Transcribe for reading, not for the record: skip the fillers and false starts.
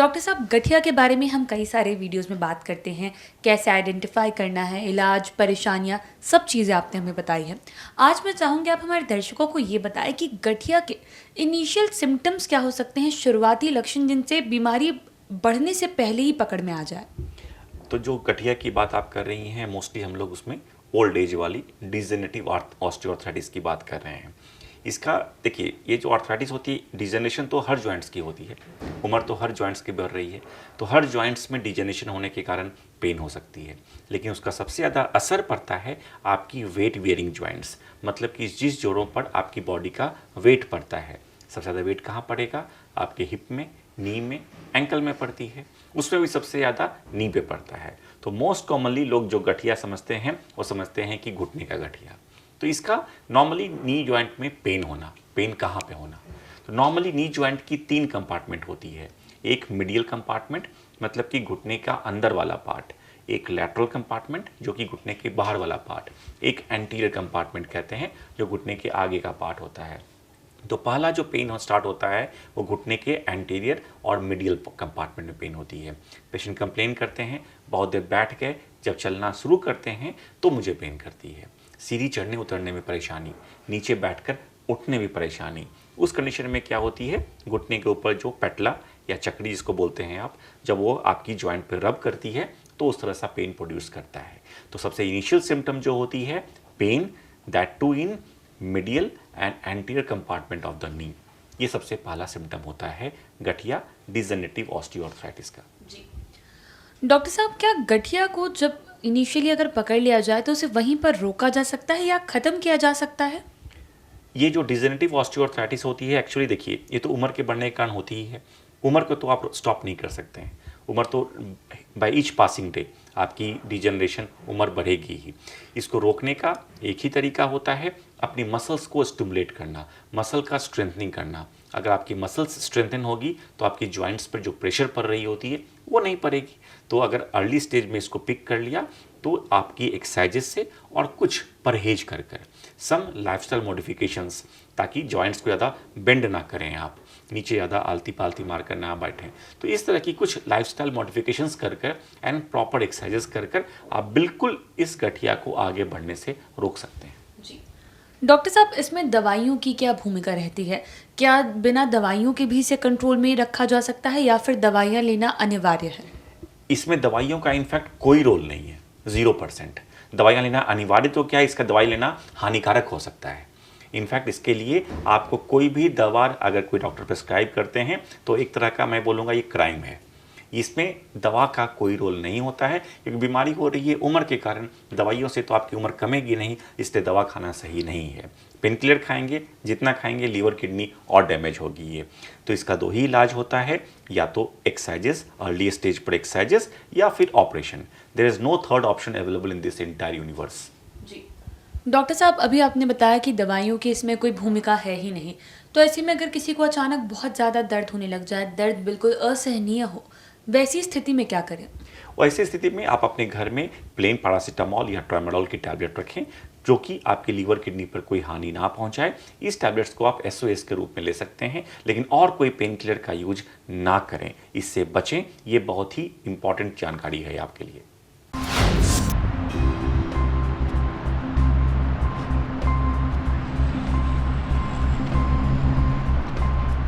Doctor साहब, गठिया के बारे में हम कई सारे वीडियोस में बात करते हैं, कैसे आइडेंटिफाई करना है, इलाज, परेशानियां, सब चीज़ें आपने हमें बताई हैं। आज मैं चाहूँगी आप हमारे दर्शकों को ये बताएं कि गठिया के इनिशियल सिम्टम्स क्या हो सकते हैं, शुरुआती लक्षण जिनसे बीमारी बढ़ने से पहले ही पकड़ में आ जाए। तो जो गठिया की बात आप कर रही हैं, मोस्टली हम लोग उसमें ओल्ड एज वाली डिजेनरेटिव ऑस्टियोआर्थराइटिस की बात कर रहे हैं। इसका देखिए, ये जो आर्थराइटिस होती है, डिजेनरेशन तो हर जॉइंट्स की होती है, उम्र तो हर जॉइंट्स की बढ़ रही है, तो हर जॉइंट्स में डिजेनरेशन होने के कारण पेन हो सकती है। लेकिन उसका सबसे ज़्यादा असर पड़ता है आपकी वेट वेयरिंग जॉइंट्स, मतलब कि जिस जोड़ों पर आपकी बॉडी का वेट पड़ता है। सबसे ज़्यादा वेट कहाँ पड़ेगा? आपके हिप में, नी में, एंकल में पड़ती है। उसमें भी सबसे ज़्यादा नी पे पड़ता है। तो मोस्ट कॉमनली लोग जो गठिया समझते हैं वो समझते हैं कि घुटने का गठिया। तो इसका नॉर्मली नी जॉइंट में पेन होना, पेन कहाँ पे होना? तो नॉर्मली नी जॉइंट की 3 कंपार्टमेंट होती है। एक मीडियल कंपार्टमेंट, मतलब कि घुटने का अंदर वाला पार्ट, एक लैटरल कंपार्टमेंट जो कि घुटने के बाहर वाला पार्ट, एक एंटीरियर कंपार्टमेंट कहते हैं जो घुटने के आगे का पार्ट होता है। तो पहला जो पेन स्टार्ट होता है वो घुटने के एंटीरियर और मीडियल कंपार्टमेंट में पेन होती है। पेशेंट कंप्लेन करते हैं, बहुत देर बैठ गए, जब चलना शुरू करते हैं तो मुझे पेन करती है। सीढ़ी चढ़ने उतरने में परेशानी, नीचे बैठकर उठने में परेशानी। उस कंडीशन में क्या होती है, घुटने के ऊपर जो पेटला या चकड़ी जिसको बोलते हैं आप, जब वो आपकी जॉइंट पर रब करती है तो उस तरह सा पेन प्रोड्यूस करता है। तो सबसे इनिशियल सिम्टम जो होती है pain, that too in medial and anterior compartment of the knee. ये सबसे पहला सिम्टम होता है गठिया डिजेनरेटिव ऑस्टियोआर्थराइटिस का। जी डॉक्टर साहब, क्या गठिया को जब इनिशियली अगर पकड़ लिया जाए तो उसे वहीं पर रोका जा सकता है या ख़त्म किया जा सकता है? ये जो डिजेनरेटिव ऑस्टियोआर्थराइटिस होती है, एक्चुअली देखिए, ये तो उम्र के बढ़ने के कारण होती ही है। उम्र को तो आप स्टॉप नहीं कर सकते हैं। उम्र तो बाय ईच पासिंग डे आपकी डिजेनरेशन उम्र बढ़ेगी ही। इसको रोकने का एक ही तरीका होता है, अपनी मसल्स को स्टिमुलेट करना, मसल का स्ट्रेंथनिंग करना। अगर आपकी मसल्स स्ट्रेंथन होगी तो आपकी जॉइंट्स पर जो प्रेशर पड़ रही होती है वो नहीं पड़ेगी। तो अगर अर्ली स्टेज में इसको पिक कर लिया तो आपकी एक्सरसाइजेस से और कुछ परहेज कर सम लाइफस्टाइल मॉडिफिकेशंस, ताकि जॉइंट्स को ज़्यादा बेंड ना करें, आप नीचे ज़्यादा आलती पालती मार कर ना बैठें। तो इस तरह की कुछ लाइफस्टाइल मॉडिफिकेशंस कर एंड प्रॉपर एक्सरसाइजेस कर आप बिल्कुल इस गठिया को आगे बढ़ने से रोक सकते हैं। जी डॉक्टर साहब, इसमें दवाइयों की क्या भूमिका रहती है? क्या बिना दवाइयों के भी इसे कंट्रोल में रखा जा सकता है या फिर दवाइयाँ लेना अनिवार्य है? इसमें दवाइयों का इनफैक्ट कोई रोल नहीं है, 0%। दवाइयाँ लेना अनिवार्य तो क्या, इसका दवाई लेना हानिकारक हो सकता है। इनफैक्ट इसके लिए आपको कोई भी दवा अगर कोई डॉक्टर प्रिस्क्राइब करते हैं तो एक तरह का मैं बोलूँगा ये क्राइम है। इसमें दवा का कोई रोल नहीं होता है, क्योंकि बीमारी हो रही है उम्र के कारण, दवाइयों से तो आपकी उम्र कमेगी नहीं, इसलिए दवा खाना सही नहीं है। पेन किलर खाएंगे, जितना खाएंगे लीवर किडनी और डैमेज होगी ये। तो इसका 2 ही इलाज होता है, या तो एक्सरसाइजेस, अर्ली स्टेज पर एक्सरसाइजेस, या फिर operation. There is no third option available in this entire universe. जी डॉक्टर साहब, अभी आपने बताया कि दवाइयों की इसमें कोई भूमिका है ही नहीं, तो ऐसे में अगर किसी को अचानक बहुत ज़्यादा दर्द होने लग जाए, दर्द बिल्कुल असहनीय हो, वैसी स्थिति में क्या करें? वैसी स्थिति में आप अपने घर में प्लेन पैरासीटामोल या ट्रामाडोल की टैबलेट रखें, जो कि आपके लीवर किडनी पर कोई हानि ना पहुंचाए। इस टैबलेट्स को आप SOS के रूप में ले सकते हैं, लेकिन और कोई पेन किलर का यूज ना करें, इससे बचें। ये बहुत ही इंपॉर्टेंट जानकारी है आपके लिए।